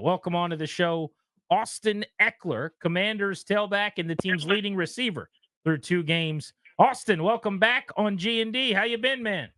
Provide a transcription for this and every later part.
Welcome on to the show, Austin Ekeler, Commanders tailback and the team's leading receiver through 2 games. Austin, welcome back on G&D. How you been, man?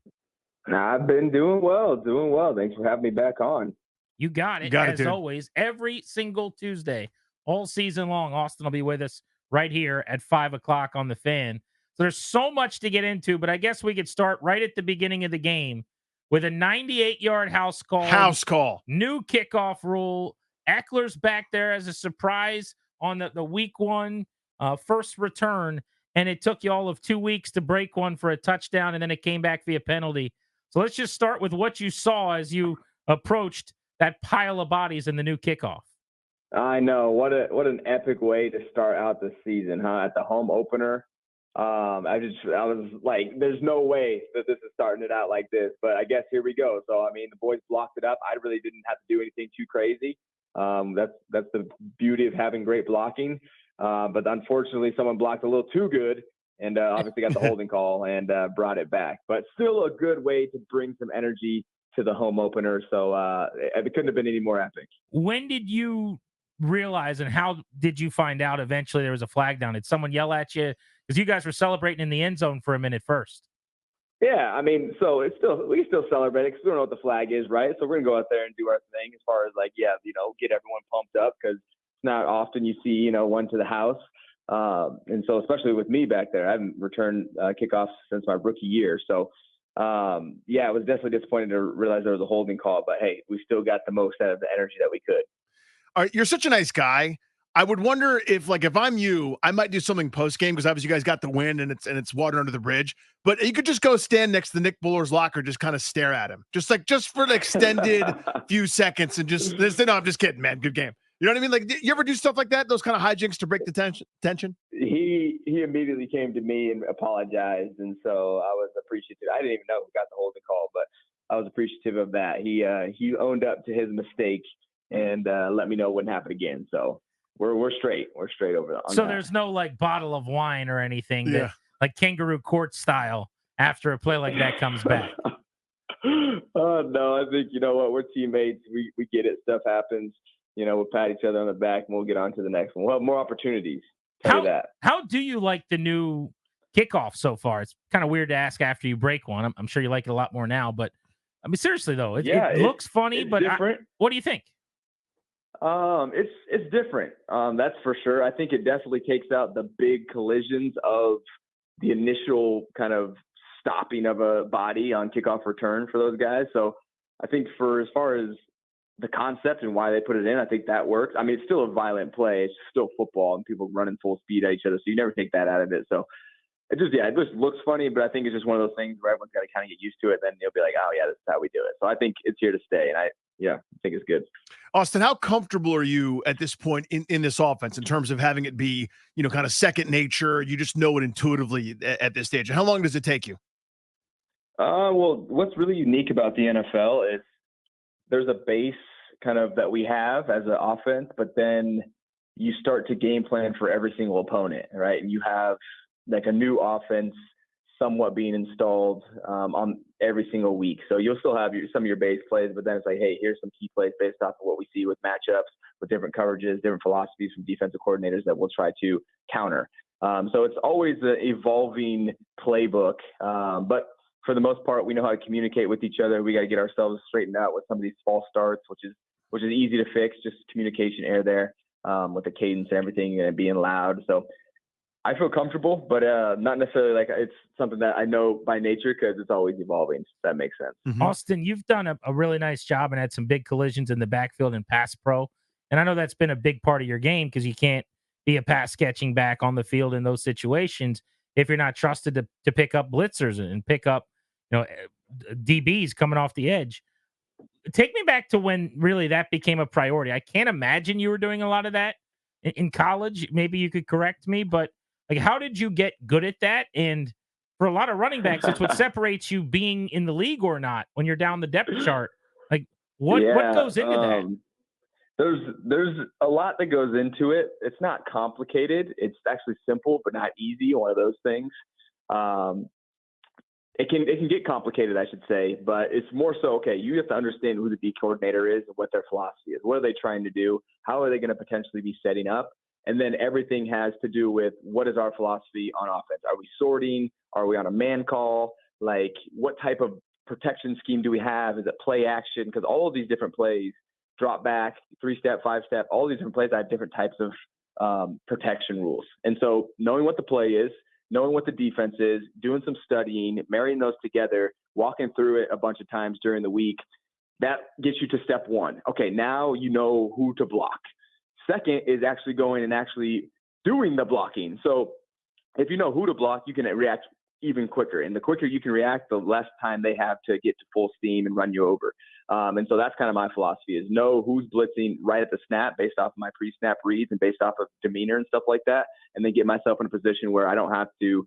I've been doing well, doing well. Thanks for having me back on. You got it. As always, every single Tuesday, all season long, Austin will be with us right here at 5 o'clock on The Fan. So there's so much to get into, but I guess we could start right at the beginning of the game with a 98-yard house call. New kickoff rule. Eckler's back there as a surprise on the week one first return, and it took you all of 2 weeks to break one for a touchdown, and then it came back via penalty. So let's just start with what you saw as you approached that pile of bodies in the new kickoff. I know. What an epic way to start out the season, huh? At the home opener. I was like, there's no way that this is starting it out like this, but I guess here we go. So, I mean, the boys blocked it up. I really didn't have to do anything too crazy. That's the beauty of having great blocking. But unfortunately, someone blocked a little too good and obviously got the holding call and brought it back. But still a good way to bring some energy to the home opener. So it couldn't have been any more epic. When did you realize and how did you find out eventually there was a flag down? Did someone yell at you? Because you guys were celebrating in the end zone for a minute first. Yeah, I mean, so we still celebrate it because we don't know what the flag is, right? So we're gonna go out there and do our thing as far as like, get everyone pumped up because it's not often you see one to the house, and so especially with me back there, I haven't returned kickoffs since my rookie year. So I was definitely disappointed to realize there was a holding call, but hey, we still got the most out of the energy that we could. All right, you're such a nice guy. I would wonder if I'm you, I might do something post game because obviously you guys got the win and it's water under the bridge. But you could just go stand next to Nick Buller's locker, just kind of stare at him, just for an extended few seconds, and just no, I'm just kidding, man. Good game. You know what I mean? Like, you ever do stuff like that? Those kind of hijinks to break the tension? He immediately came to me and apologized, and so I was appreciative. I didn't even know who got the holding call, but I was appreciative of that. He owned up to his mistake and let me know it wouldn't happen again. So. We're straight. We're straight over on So that. There's no like bottle of wine or anything that like kangaroo court style after a play like that comes back. No, I think you know what, we're teammates. We get it. Stuff happens. We'll pat each other on the back and we'll get on to the next one. We'll have more opportunities. How do you like the new kickoff so far? It's kind of weird to ask after you break one. I'm sure you like it a lot more now, but I mean seriously though, it looks funny, but what do you think? It's different. That's for sure. I think it definitely takes out the big collisions of the initial kind of stopping of a body on kickoff return for those guys. So I think for as far as the concept and why they put it in, I think that works. I mean, it's still a violent play. It's still football and people running full speed at each other. So you never take that out of it. So it just looks funny, but I think it's just one of those things where everyone's got to kind of get used to it. Then you'll be like, oh yeah, this is how we do it. So I think it's here to stay. And I think it's good. Austin, how comfortable are you at this point in this offense in terms of having it be, kind of second nature? You just know it intuitively at this stage. And how long does it take you? Well, what's really unique about the NFL is there's a base kind of that we have as an offense, but then you start to game plan for every single opponent, right? And you have like a new offense somewhat being installed on every single week. So you'll still have some of your base plays, but then it's like, hey, here's some key plays based off of what we see with matchups, with different coverages, different philosophies from defensive coordinators that we'll try to counter. So it's always an evolving playbook. But for the most part, we know how to communicate with each other. We got to get ourselves straightened out with some of these false starts, which is easy to fix, just communication error there with the cadence and everything and being loud. So I feel comfortable, but not necessarily like it's something that I know by nature because it's always evolving. If that makes sense. Mm-hmm. Austin, you've done a really nice job and had some big collisions in the backfield and pass pro. And I know that's been a big part of your game because you can't be a pass catching back on the field in those situations if you're not trusted to pick up blitzers and pick up, DBs coming off the edge. Take me back to when really that became a priority. I can't imagine you were doing a lot of that in college. Maybe you could correct me, but like, how did you get good at that? And for a lot of running backs, it's what separates you being in the league or not when you're down the depth chart. Like, what goes into that? There's a lot that goes into it. It's not complicated. It's actually simple, but not easy. One of those things. It can get complicated, I should say, but it's more so, okay, you have to understand who the D coordinator is and what their philosophy is. What are they trying to do? How are they going to potentially be setting up? And then everything has to do with what is our philosophy on offense? Are we sorting? Are we on a man call? Like, what type of protection scheme do we have? Is it play action? Because all of these different plays, drop back, 3-step, 5-step, all these different plays have different types of protection rules. And so knowing what the play is, knowing what the defense is, doing some studying, marrying those together, walking through it a bunch of times during the week, that gets you to step one. Okay, now you know who to block. Second is actually going and actually doing the blocking. So if you know who to block, you can react even quicker. And the quicker you can react, the less time they have to get to full steam and run you over. And so that's kind of my philosophy, is know who's blitzing right at the snap based off of my pre-snap reads and based off of demeanor and stuff like that. And then get myself in a position where I don't have to,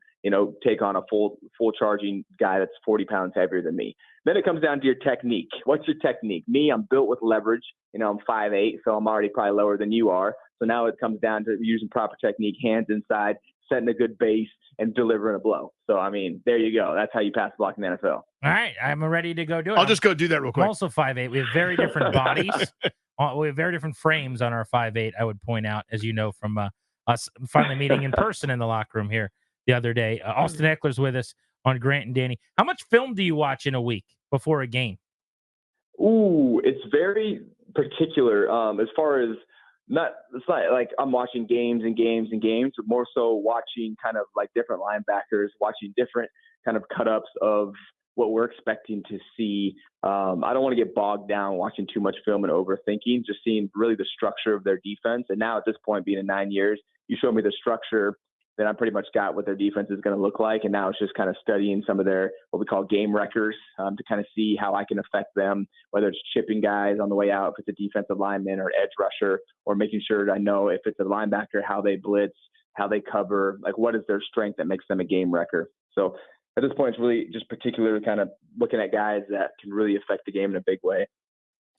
take on a full charging guy that's 40 pounds heavier than me. Then it comes down to your technique. What's your technique? Me, I'm built with leverage. I'm 5'8", so I'm already probably lower than you are. So now it comes down to using proper technique, hands inside, setting a good base, and delivering a blow. So, there you go. That's how you pass block in the NFL. All right. I'm ready to go do it. I'll just go do that real quick. I'm also 5'8". We have very different bodies. We have very different frames on our 5'8", I would point out, as you know, from us finally meeting in person in the locker room here the other day. Austin Ekeler's with us on Grant and Danny. How much film do you watch in a week before a game? Ooh, it's very particular as far as it's not like I'm watching games and games and games, but more so watching kind of like different linebackers, watching different kind of cut-ups of what we're expecting to see. I don't want to get bogged down watching too much film and overthinking, just seeing really the structure of their defense. And now at this point, being in 9 years, you show me the structure, then I pretty much got what their defense is going to look like. And now it's just kind of studying some of their, what we call game wreckers, to kind of see how I can affect them, whether it's chipping guys on the way out, if it's a defensive lineman or an edge rusher, or making sure that I know if it's a linebacker, how they blitz, how they cover, like what is their strength that makes them a game wrecker. So at this point, it's really just particularly kind of looking at guys that can really affect the game in a big way.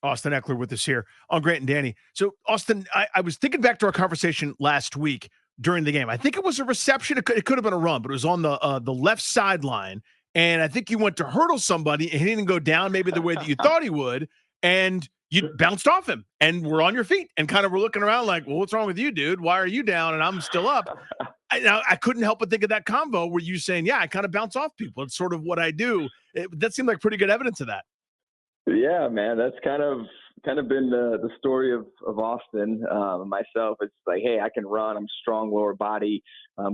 Austin Ekeler with us here on Grant and Danny. So, Austin, I was thinking back to our conversation last week during the game. I think it was a reception. It could have been a run, but it was on the left sideline. And I think you went to hurdle somebody and he didn't go down maybe the way that you thought he would. And you bounced off him and were on your feet and kind of were looking around like, well, what's wrong with you, dude? Why are you down? And I'm still up. I couldn't help but think of that combo where you saying, yeah, I kind of bounce off people. It's sort of what I do. That seemed like pretty good evidence of that. Yeah, man, that's kind of been the story of Austin. Myself, it's like, hey, I can run. I'm strong lower body,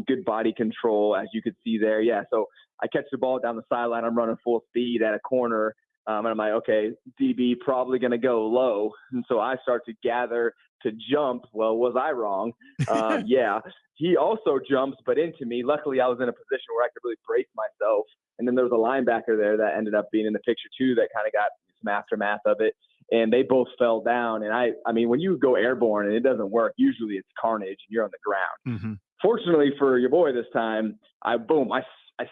good body control, as you could see there. Yeah, so I catch the ball down the sideline. I'm running full speed at a corner, and I'm like, okay, DB probably going to go low. And so I start to gather to jump. Well, was I wrong? Yeah, he also jumps, but into me. Luckily, I was in a position where I could really brace myself. And then there was a linebacker there that ended up being in the picture too, that kind of got some aftermath of it. And they both fell down. And I mean, when you go airborne and it doesn't work, usually it's carnage and you're on the ground. Mm-hmm. Fortunately for your boy this time, I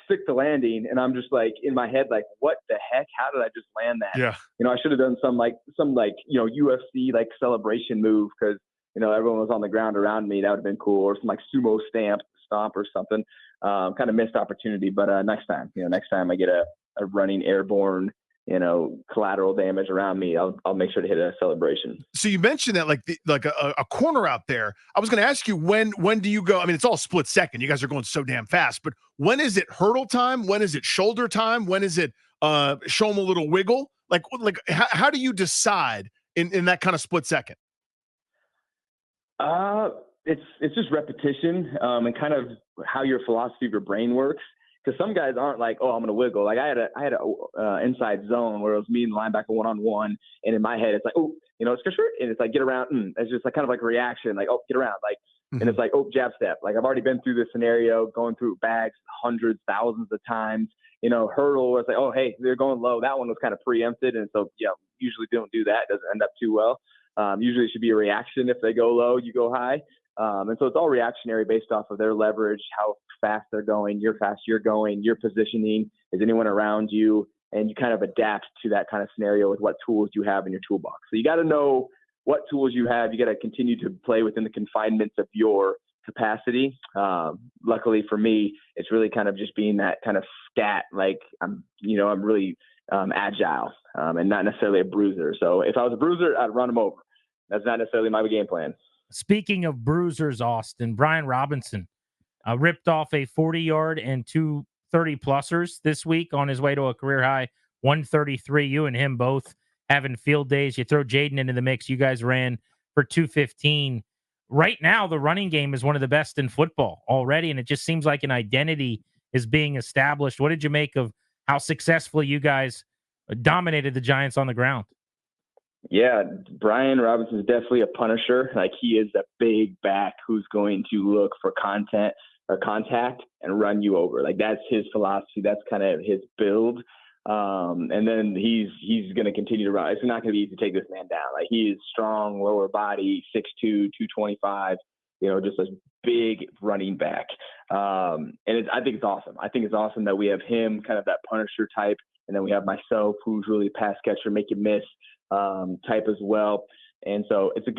stick the landing, and I'm just like in my head, like, what the heck? How did I just land that? Yeah. I should have done some UFC like celebration move, because, everyone was on the ground around me. That would have been cool. Or some like sumo stomp or something. Kind of missed opportunity, but next time I get a running airborne, collateral damage around me, I'll make sure to hit a celebration. So you mentioned that like a corner out there. I was going to ask you, when do you go? I mean, it's all split second. You guys are going so damn fast, but when is it hurdle time? When is it shoulder time? When is it show them a little wiggle? Like how do you decide in that kind of split second? It's just repetition, and kind of how your philosophy of your brain works. Because some guys aren't like, oh, I'm going to wiggle. Like I had a inside zone where it was me and the linebacker one-on-one. And in my head, it's like, oh, it's for sure. And it's like, get around. It's just like kind of like reaction, like, oh, get around. Like, mm-hmm. And it's like, oh, jab step. Like I've already been through this scenario, going through bags hundreds, thousands of times. Hurdle, it's like, oh, hey, they're going low. That one was kind of preempted. And so, usually don't do that. It doesn't end up too well. Usually it should be a reaction. If they go low, you go high. And so it's all reactionary based off of their leverage, how fast they're going, you're fast you're going, your positioning, is anyone around you, and you kind of adapt to that kind of scenario with what tools you have in your toolbox. So you got to know what tools you have. You got to continue to play within the confinements of your capacity. Luckily for me, it's really kind of just being that kind of scat. Like I'm really agile and not necessarily a bruiser. So if I was a bruiser, I'd run him over. That's not necessarily my game plan. Speaking of bruisers, Austin, Brian Robinson ripped off a 40-yard and two 30-plussers this week on his way to a career-high 133. You and him both having field days. You throw Jaden into the mix. You guys ran for 215. Right now, the running game is one of the best in football already, and it just seems like an identity is being established. What did you make of how successfully you guys dominated the Giants on the ground? Yeah, Brian Robinson is definitely a punisher. Like he is a big back who's going to look for contact and run you over. Like that's his philosophy. That's kind of his build. And then he's going to continue to run. It's not going to be easy to take this man down. Like he is strong, lower body, 6'2", 225. Just a big running back. I think it's awesome. I think it's awesome that we have him, kind of that punisher type, and then we have myself, who's really a pass catcher, make you miss type as well. And so it's a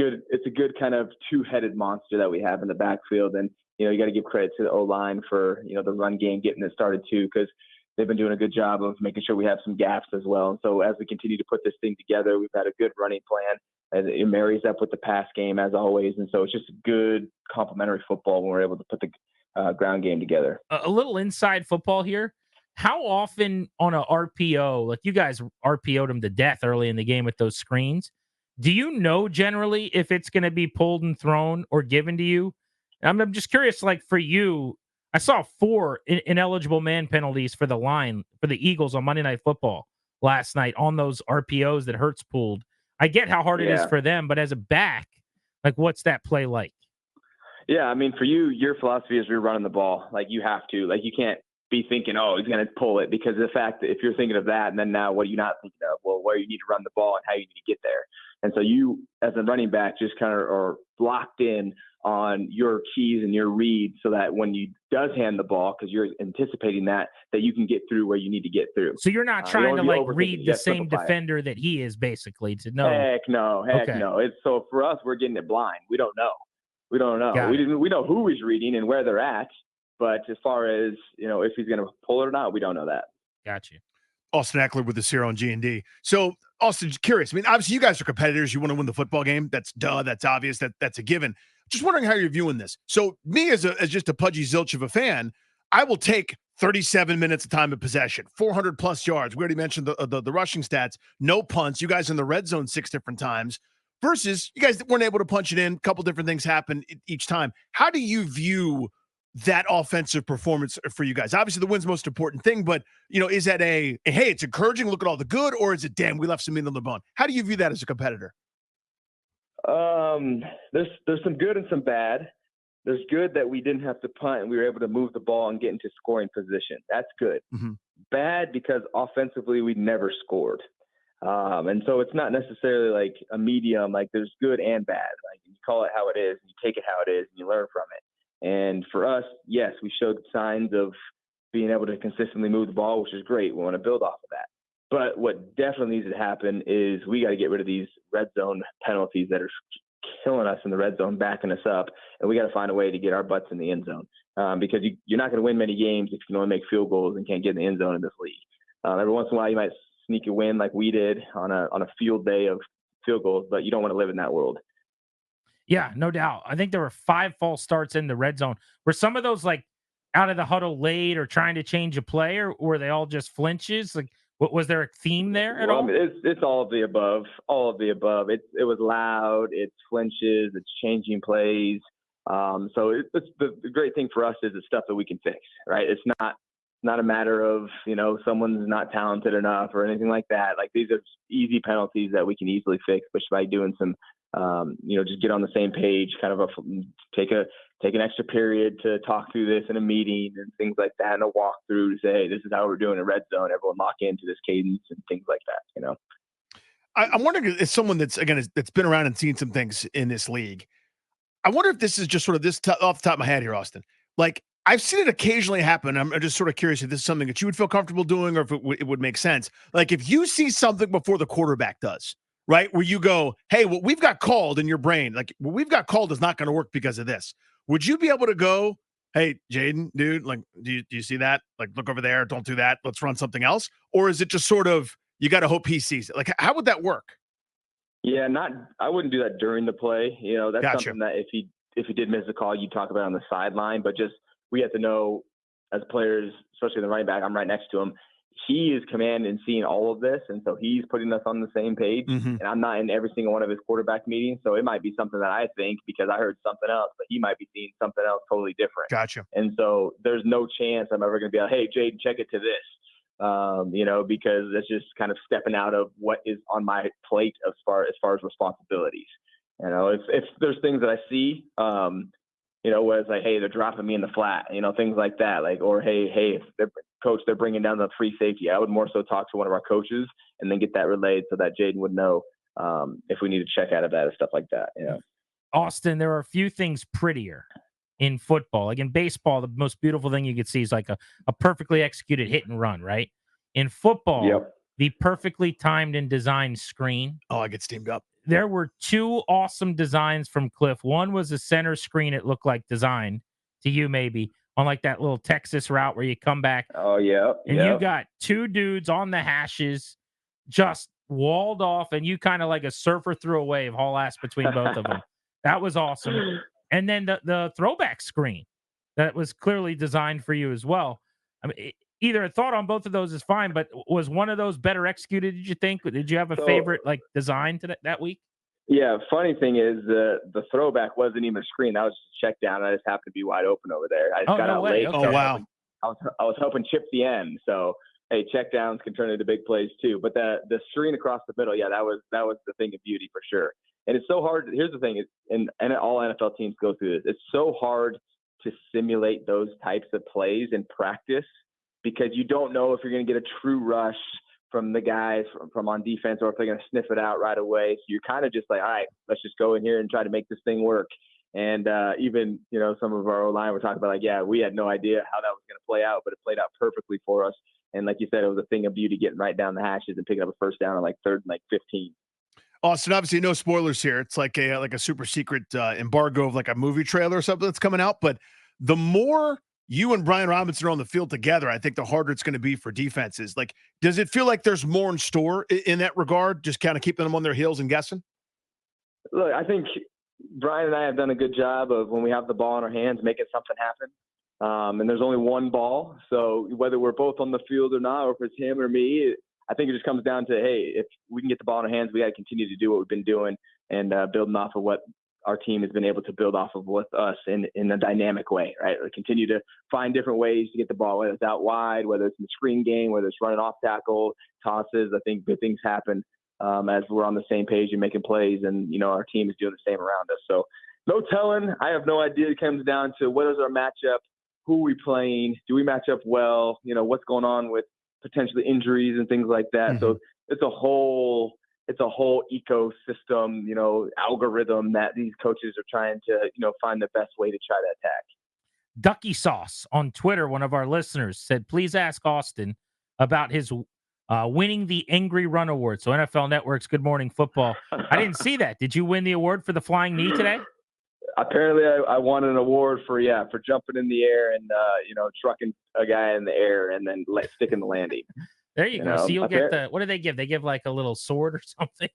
good kind of two-headed monster that we have in the backfield. And you got to give credit to the O-line for the run game getting it started too, because they've been doing a good job of making sure we have some gaps as well. And so as we continue to put this thing together, we've had a good running plan, and it marries up with the pass game as always. And so it's just good complementary football when we're able to put the ground game together. A little inside football here. How often on a RPO, like you guys RPO'd them to death early in the game with those screens, do you know generally if it's going to be pulled and thrown or given to you? I'm just curious, like for you, I saw 4 ineligible man penalties for the line for the Eagles on Monday Night Football last night on those RPOs that Hurts pulled. I get how hard it is for them, but as a back, like what's that play like? Yeah, I mean, for you, your philosophy is you're running the ball. Like you have to. Like you can't be thinking, oh, he's going to pull it, because of the fact that if you're thinking of that, and then now what are you not thinking of? Well, where you need to run the ball and how you need to get there. And so you, as a running back, just kind of are locked in on your keys and your reads so that when you does hand the ball, because you're anticipating that you can get through where you need to get through. So you're not trying to like read the same defender that he is, basically, to know. Heck no. It's so for us, we're getting it blind. We don't know. We know who he's reading and where they're at. But as far as, if he's going to pull it or not, we don't know that. Got you. Austin Ekeler with the Zero on G&D. So, Austin, just curious. I mean, obviously, you guys are competitors. You want to win the football game. That's That's obvious. That's a given. Just wondering how you're viewing this. So, me as just a pudgy zilch of a fan, I will take 37 minutes of time of possession, 400-plus yards. We already mentioned the rushing stats. No punts. You guys in the red zone 6 different times. Versus you guys weren't able to punch it in. A couple different things happen each time. How do you view that offensive performance for you guys? Obviously, the win's the most important thing, but is that hey, it's encouraging, look at all the good, or is it damn, we left some meat on the bone? How do you view that as a competitor? There's some good and some bad. There's good that we didn't have to punt and we were able to move the ball and get into scoring position. That's good. Mm-hmm. Bad because offensively we never scored. And so it's not necessarily like a medium, like there's good and bad. Like you call it how it is, and you take it how it is, and you learn from it. And for us, yes, we showed signs of being able to consistently move the ball, which is great. We want to build off of that. But what definitely needs to happen is we got to get rid of these red zone penalties that are killing us in the red zone, backing us up. And we got to find a way to get our butts in the end zone because you're not going to win many games if you can only make field goals and can't get in the end zone in this league. Every once in a while, you might sneak a win like we did on a field day of field goals, but you don't want to live in that world. Yeah, no doubt. I think there were 5 false starts in the red zone. Were some of those like out of the huddle late or trying to change a play, or were they all just flinches? Like, was there a theme there at all? I mean, it's all of the above. All of the above. It was loud. It's flinches. It's changing plays. So it's the great thing for us is it's stuff that we can fix. Right? It's not a matter of someone's not talented enough or anything like that. Like these are easy penalties that we can easily fix, but by doing some just get on the same page, kind of take an extra period to talk through this in a meeting and things like that, and a walkthrough to say, hey, this is how we're doing a red zone. Everyone lock into this cadence and things like that. I'm wondering, as someone that's been around and seen some things in this league, I wonder if this is just sort of this off the top of my head here, Austin. Like I've seen it occasionally happen. I'm just sort of curious if this is something that you would feel comfortable doing, or if it would make sense. Like if you see something before the quarterback does. Right? Where you go, hey, what we've got called in your brain, like what we've got called is not going to work because of this. would you be able to go, hey, Jaden, dude, like, do you see that? Like, look over there. Don't do that. Let's run something else. Or is it just sort of, you got to hope he sees it? Like, how would that work? Yeah, I wouldn't do that during the play. That's Gotcha. something that if he did miss a call, you talk about it on the sideline. But just we have to know as players, especially the running back, I'm right next to him. He is commanding and seeing all of this, and so he's putting us on the same page. Mm-hmm. And I'm not in every single one of his quarterback meetings, so it might be something that I think because I heard something else, but he might be seeing something else totally different. Gotcha. And so there's no chance I'm ever going to be like, hey, Jaden, check it to this. Because that's just kind of stepping out of what is on my plate as far as responsibilities. If there's things that I see, where it's like, hey, they're dropping me in the flat, things like that, like, or hey, if they're bringing down the free safety. I would more so talk to one of our coaches and then get that relayed so that Jaden would know if we need to check out of that and stuff like that. Austin, there are a few things prettier in football. Like in baseball, the most beautiful thing you could see is like a perfectly executed hit and run, right? In football, Yep. the perfectly timed and designed screen. Oh, I get steamed up. There were two awesome designs from Cliff. One was a center screen, it looked like designed to you maybe, on like that little Texas route where you come back. Oh, yeah. And you got two dudes on the hashes just walled off, and you kind of like a surfer through a wave, haul ass between both of them. That was awesome. And then the throwback screen that was clearly designed for you as well. I mean, either a thought on both of those is fine, but was one of those better executed, did you think? Did you have a favorite like design to that week? Yeah, funny thing is the throwback wasn't even a screen. That was just a check down. I just happened to be wide open over there. I just got out late. Okay. Oh, wow. I was helping chip the end. So, hey, check downs can turn into big plays too. But the screen across the middle, yeah, that was the thing of beauty for sure. And it's so hard. Here's the thing, and all NFL teams go through this. It's so hard to simulate those types of plays in practice because you don't know if you're going to get a true rush from the guys from on defense or if they're going to sniff it out right away. So you're kind of just like, all right, let's just go in here and try to make this thing work. And even, some of our O-line were talking about like, yeah, we had no idea how that was going to play out, but it played out perfectly for us. And like you said, it was a thing of beauty getting right down the hashes and picking up a first down on like 3rd and like 15. Austin, obviously no spoilers here. It's like a super secret embargo of like a movie trailer or something that's coming out. But the more you and Brian Robinson are on the field together, I think the harder it's going to be for defenses. Like, does it feel like there's more in store in that regard? Just kind of keeping them on their heels and guessing? Look, I think Brian and I have done a good job of when we have the ball in our hands, making something happen. And there's only one ball. So whether we're both on the field or not, or if it's him or me, I think it just comes down to, hey, if we can get the ball in our hands, we got to continue to do what we've been doing and building off of what our team has been able to build off of with us in a dynamic way, right? We continue to find different ways to get the ball, whether it's out wide, whether it's in the screen game, whether it's running off tackle, tosses. I think good things happen as we're on the same page and making plays, and, our team is doing the same around us. So no telling. I have no idea. It comes down to what is our matchup, who are we playing, do we match up well, what's going on with potentially injuries and things like that. Mm-hmm. So it's a whole ecosystem, algorithm that these coaches are trying to, find the best way to try to attack. Ducky Sauce on Twitter, one of our listeners, said, please ask Austin about his winning the Angry Run Award. So NFL Network's Good Morning Football. I didn't see that. Did you win the award for the flying knee today? Apparently I won an award for jumping in the air and, trucking a guy in the air and then sticking the landing. There you go. So you'll get what do they give? They give like a little sword or something?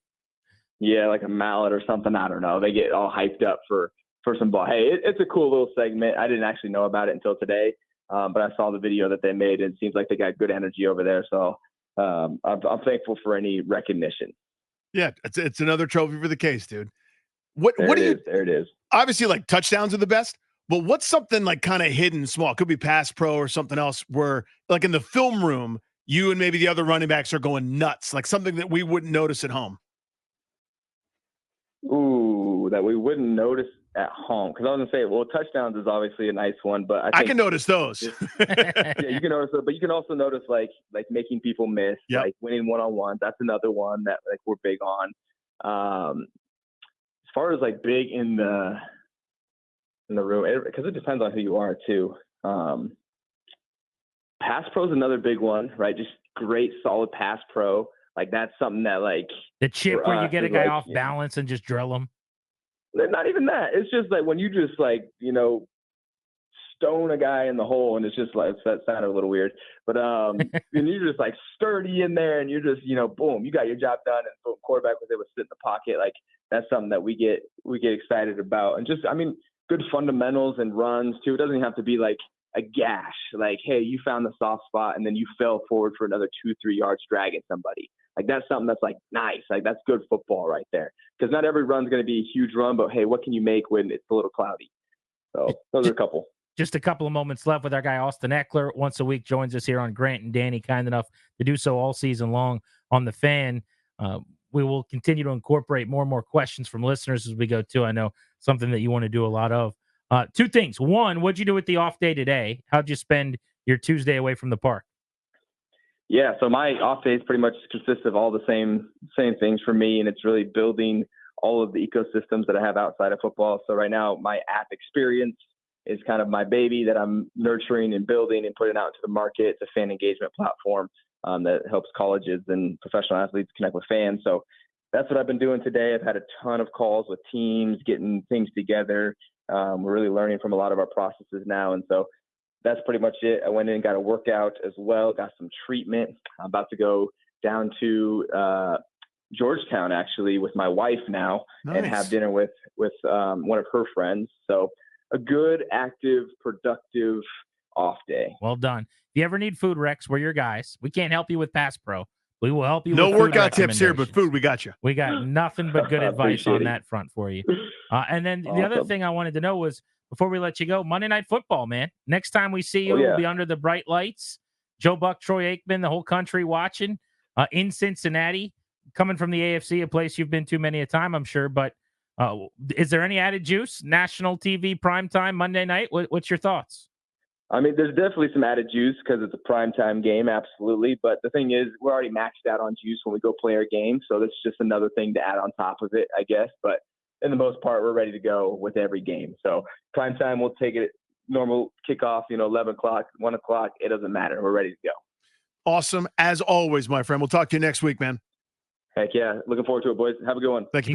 Yeah, like a mallet or something. I don't know. They get all hyped up for some ball. Hey, it's a cool little segment. I didn't actually know about it until today, but I saw the video that they made, and it seems like they got good energy over there. So I'm thankful for any recognition. Yeah, it's another trophy for the case, dude. There it is. Obviously, like touchdowns are the best, but what's something like kind of hidden small? It could be pass pro or something else where, like in the film room, you and maybe the other running backs are going nuts, like something that we wouldn't notice at home. Ooh, that we wouldn't notice at home. Because I was going to say, well, touchdowns is obviously a nice one, but I can notice those. Yeah, you can notice it, but you can also notice like making people miss, like winning one-on-ones. That's another one that like we're big on. As far as like big in the room, because it depends on who you are too. Pass pro is another big one, right? Just great, solid pass pro. Like that's something that like the chip where you get a guy off balance and just drill him. Not even that. It's just like when you just like, stone a guy in the hole, and it's just like, that sounded a little weird, but and you're just like sturdy in there, and you're just, boom, you got your job done, and boom, quarterback was able to sit in the pocket. Like, that's something that we get excited about. And just, good fundamentals and runs too. It doesn't have to be like a gash, like, hey, you found the soft spot and then you fell forward for another 2-3 yards dragging somebody. Like, that's something that's like nice. Like, that's good football right there. Because not every run's going to be a huge run, but hey, what can you make when it's a little cloudy? So those are a couple. Just a couple of moments left with our guy Austin Ekeler. Once a week joins us here on Grant and Danny, kind enough to do so all season long on the Fan. We will continue to incorporate more and more questions from listeners as we go too. I know something that you want to do a lot of. Two things. One, what'd you do with the off day today? How'd you spend your Tuesday away from the park? Yeah, so my off days pretty much consist of all the same things for me, and it's really building all of the ecosystems that I have outside of football. So right now, my app experience is kind of my baby that I'm nurturing and building and putting out into the market. It's a fan engagement platform that helps colleges and professional athletes connect with fans. So that's what I've been doing today. I've had a ton of calls with teams, getting things together. We're really learning from a lot of our processes now. And so that's pretty much it. I went in and got a workout as well, got some treatment. I'm about to go down to Georgetown, actually, with my wife now. Nice. And have dinner with one of her friends. So a good, active, productive off day. Well done. If you ever need food, Rex, we're your guys. We can't help you with Pass Pro. We will help you. No with workout tips here, but food, we got you. We got nothing but good advice on that front for you. And then the other thing I wanted to know was, before we let you go, Monday Night Football, man. Next time we see you, we'll be under the bright lights. Joe Buck, Troy Aikman, the whole country watching in Cincinnati, coming from the AFC, a place you've been to many a time, I'm sure. But is there any added juice? National TV, primetime, Monday night? What's your thoughts? There's definitely some added juice because it's a primetime game, absolutely. But the thing is, we're already maxed out on juice when we go play our game. So that's just another thing to add on top of it, I guess. But in the most part, we're ready to go with every game. So primetime, we'll take it normal kickoff, 11 o'clock, 1 o'clock. It doesn't matter. We're ready to go. Awesome. As always, my friend. We'll talk to you next week, man. Heck yeah. Looking forward to it, boys. Have a good one. Thank you, pal.